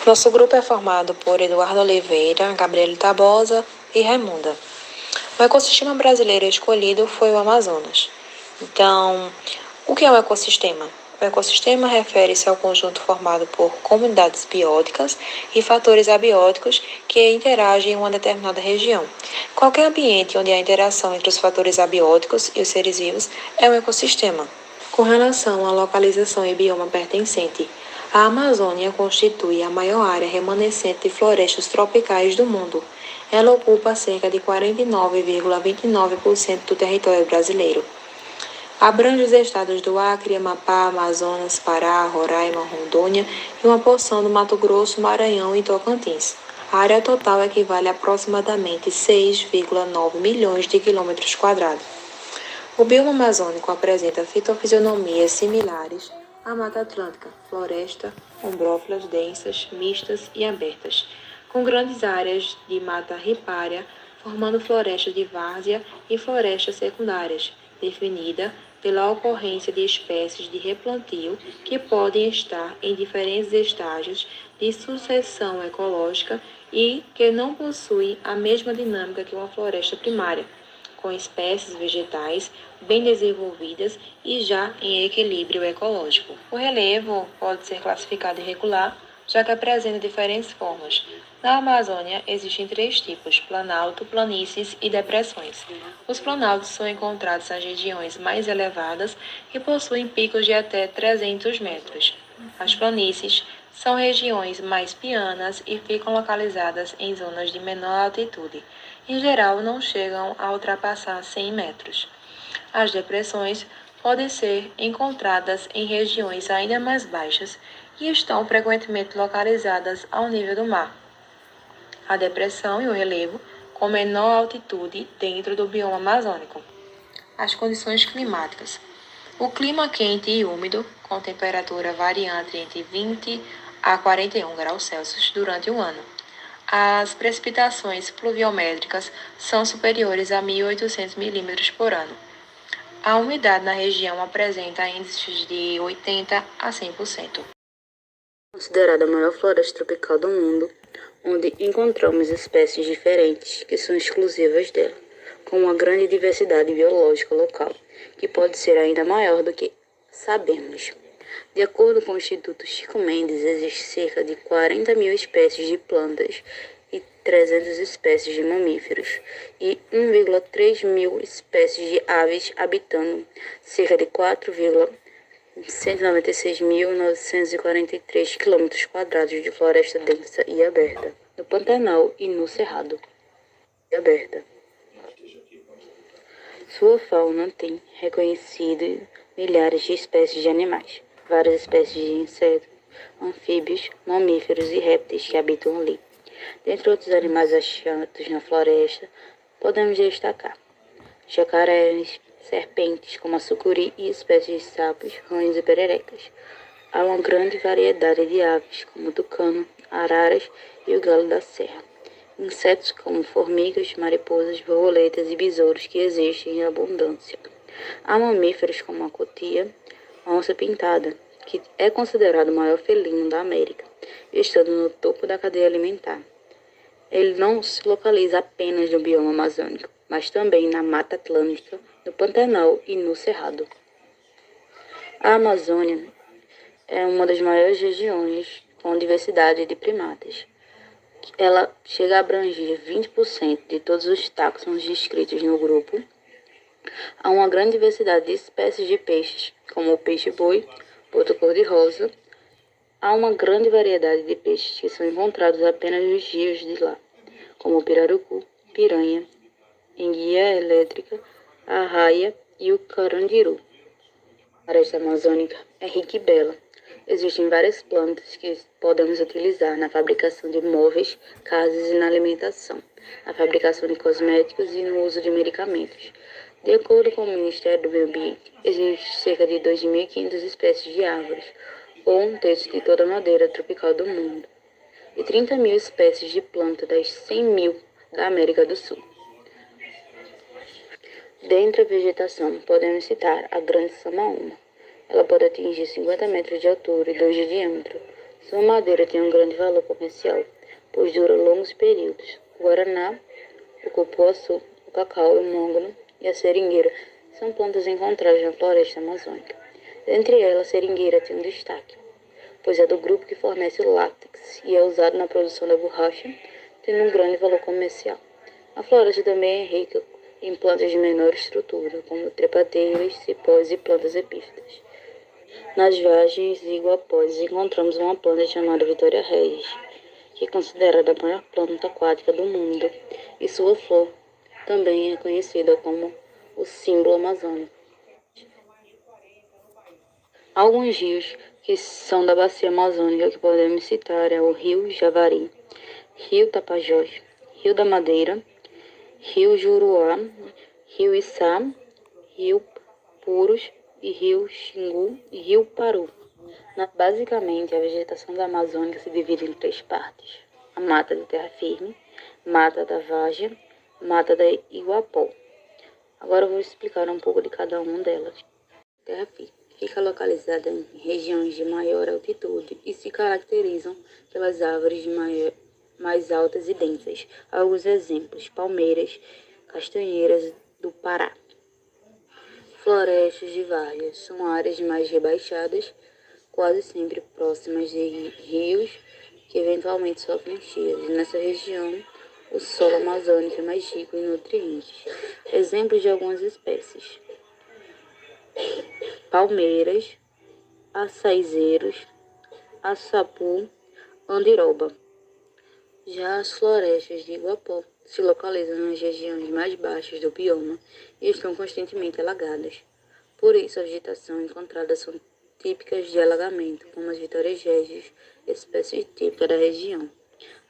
Nosso grupo é formado por Eduardo Oliveira, Gabriele Tabosa e Raimunda. O ecossistema brasileiro escolhido foi o Amazonas. Então, o que é um ecossistema? O ecossistema refere-se ao conjunto formado por comunidades bióticas e fatores abióticos que interagem em uma determinada região. Qualquer ambiente onde há interação entre os fatores abióticos e os seres vivos é um ecossistema. Com relação à localização e bioma pertencente, a Amazônia constitui a maior área remanescente de florestas tropicais do mundo. Ela ocupa cerca de 49,29% do território brasileiro. Abrange os estados do Acre, Amapá, Amazonas, Pará, Roraima, Rondônia e uma porção do Mato Grosso, Maranhão e Tocantins. A área total equivale a aproximadamente 6,9 milhões de quilômetros quadrados. O bioma amazônico apresenta fitofisionomias similares à Mata Atlântica, floresta, ombrófilas densas, mistas e abertas, com grandes áreas de mata ripária, formando florestas de várzea e florestas secundárias, definida pela ocorrência de espécies de replantio que podem estar em diferentes estágios de sucessão ecológica e que não possuem a mesma dinâmica que uma floresta primária, com espécies vegetais bem desenvolvidas e já em equilíbrio ecológico. O relevo pode ser classificado irregular, já que apresenta diferentes formas. Na Amazônia, existem 3 tipos: planalto, planícies e depressões. Os planaltos são encontrados nas regiões mais elevadas e possuem picos de até 300 metros. As planícies são regiões mais pianas e ficam localizadas em zonas de menor altitude. Em geral, não chegam a ultrapassar 100 metros. As depressões podem ser encontradas em regiões ainda mais baixas e estão frequentemente localizadas ao nível do mar. A depressão e o relevo com menor altitude dentro do bioma amazônico. As condições climáticas. O clima quente e úmido, com temperatura variante entre 20 a 41 graus Celsius durante o ano. As precipitações pluviométricas são superiores a 1.800 milímetros por ano. A umidade na região apresenta índices de 80 a 100%. Considerada a maior floresta tropical do mundo, onde encontramos espécies diferentes que são exclusivas dela, com uma grande diversidade biológica local, que pode ser ainda maior do que sabemos. De acordo com o Instituto Chico Mendes, existem cerca de 40 mil espécies de plantas e 300 espécies de mamíferos e 1,3 mil espécies de aves, habitando cerca de 4,196.943 km² de floresta densa e aberta, no Pantanal e no Cerrado. Sua fauna tem reconhecido milhares de espécies de animais, várias espécies de insetos, anfíbios, mamíferos e répteis que habitam ali. Dentre outros animais achados na floresta, podemos destacar jacarés, serpentes como a sucuri e espécies de sapos, rãs e pererecas. Há uma grande variedade de aves, como o tucano, araras e o galo da serra. Insetos como formigas, mariposas, borboletas e besouros que existem em abundância. Há mamíferos como a cotia, a onça-pintada, que é considerado o maior felino da América, estando no topo da cadeia alimentar. Ele não se localiza apenas no bioma amazônico, mas também na Mata Atlântica, no Pantanal e no Cerrado. A Amazônia é uma das maiores regiões com diversidade de primatas. Ela chega a abranger 20% de todos os táxons descritos no grupo. Há uma grande diversidade de espécies de peixes, como o peixe-boi, boto cor-de-rosa. Há uma grande variedade de peixes que são encontrados apenas nos rios de lá, como o pirarucu, piranha, enguia elétrica, a arraia e o carandiru. A floresta amazônica é rica e bela. Existem várias plantas que podemos utilizar na fabricação de móveis, casas e na alimentação, na fabricação de cosméticos e no uso de medicamentos. De acordo com o Ministério do Meio Ambiente, existem cerca de 2.500 espécies de árvores, ou 1/3 de toda a madeira tropical do mundo, e 30 mil espécies de plantas das 100 mil da América do Sul. Dentre a vegetação, podemos citar a grande samaúma. Ela pode atingir 50 metros de altura e 2 de diâmetro. Sua madeira tem um grande valor comercial, pois dura longos períodos. O guaraná, o cupuaçu, o cacau, o montano e a seringueira são plantas encontradas na floresta amazônica. Dentre elas, a seringueira tem um destaque, pois é do grupo que fornece o látex e é usado na produção da borracha, tendo um grande valor comercial. A floresta também é rica em plantas de menor estrutura, como trepadeiras, cipós e plantas epífitas. Nas vargens e iguapós encontramos uma planta chamada Vitória Regis, que é considerada a maior planta aquática do mundo, e sua flor também é conhecida como o símbolo amazônico. Alguns rios que são da bacia amazônica que podemos citar é o Rio Javari, Rio Tapajós, Rio da Madeira, Rio Juruá, Rio Içá, Rio Purus e Rio Xingu e Rio Paru. Basicamente, a vegetação da Amazônia se divide em 3 partes: a mata de terra firme, mata da várzea, mata da Iguapó. Agora eu vou explicar um pouco de cada uma delas. Terra firme fica localizada em regiões de maior altitude e se caracterizam pelas árvores mais altas e densas. Alguns exemplos: palmeiras, castanheiras do Pará. Florestas de várzea são áreas mais rebaixadas, quase sempre próximas de rios que eventualmente sofrem cheias. Nessa região, o solo amazônico é mais rico em nutrientes. Exemplos de algumas espécies: palmeiras, açaizeiros, açapu, andiroba. Já as florestas de Iguapó se localizam nas regiões mais baixas do bioma e estão constantemente alagadas. Por isso, a vegetação encontrada são típicas de alagamento, como as Vitórias Regis, espécie típica da região.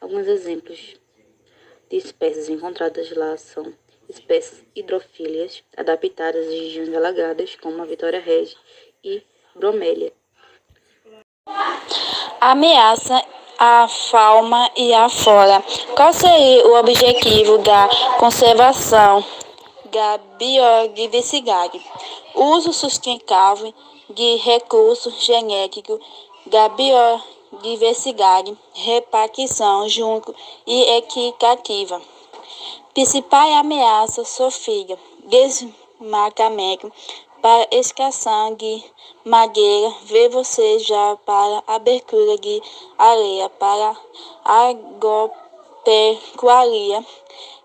Alguns exemplos de espécies encontradas lá são espécies hidrofílias, adaptadas às regiões alagadas, como a Vitória Regis e bromélia. Ameaça à fauna e à flora. Qual seria o objetivo da conservação da biodiversidade? Uso sustentável de recursos genéticos da biodiversidade, repartição justa e equitativa. Principal ameaça sofrida: desmatamento para extração de madeira, já para abertura de areia para agropecuária,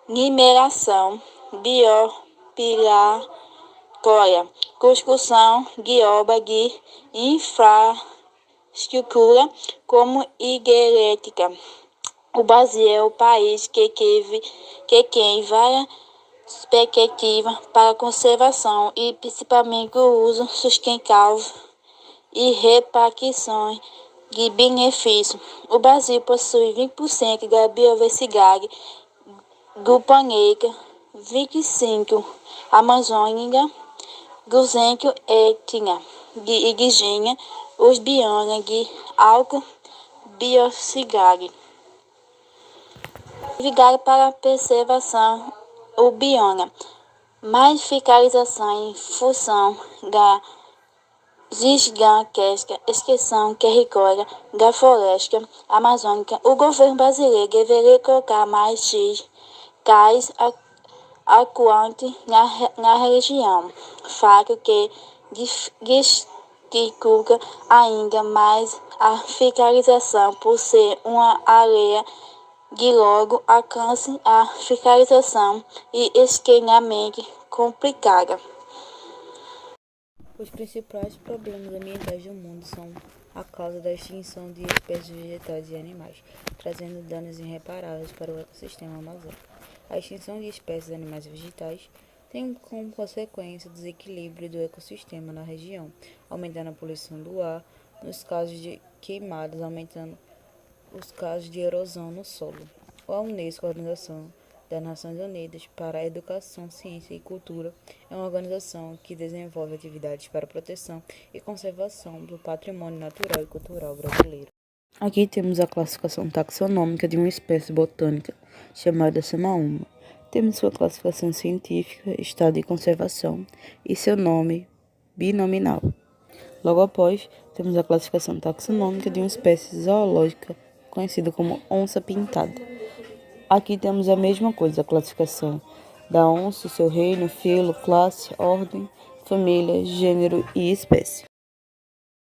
mineração biopiratória, construção de obras de infraestrutura como hidrelétrica. O Brasil é o país que tem várias perspectivas para a conservação e principalmente o uso sustentável e repartição de benefícios. O Brasil possui 20% da biodiversidade do planeta, 25% amazônica, 200 etnia de indígena, os biomas de alta biodiversidade. Atividade para a preservação o bioma, mais fiscalização em função da gigantesca extensão territorial da floresta amazônica. O governo brasileiro deveria colocar mais cais atuantes na região, fato que dificulta ainda mais a fiscalização por ser uma área de logo alcance a fiscalização e extremamente complicada. Os principais problemas ambientais do mundo são a causa da extinção de espécies vegetais e animais, trazendo danos irreparáveis para o ecossistema amazônico. A extinção de espécies animais e vegetais tem como consequência o desequilíbrio do ecossistema na região, aumentando a poluição do ar, nos casos de queimadas, aumentando os casos de erosão no solo. A Unesco, a Organização das Nações Unidas para a Educação, Ciência e Cultura, é uma organização que desenvolve atividades para a proteção e conservação do patrimônio natural e cultural brasileiro. Aqui temos a classificação taxonômica de uma espécie botânica chamada Samaúma. Temos sua classificação científica, estado de conservação e seu nome binominal. Logo após, temos a classificação taxonômica de uma espécie zoológica, conhecida como onça-pintada. Aqui temos a mesma coisa, a classificação da onça, seu reino, filo, classe, ordem, família, gênero e espécie.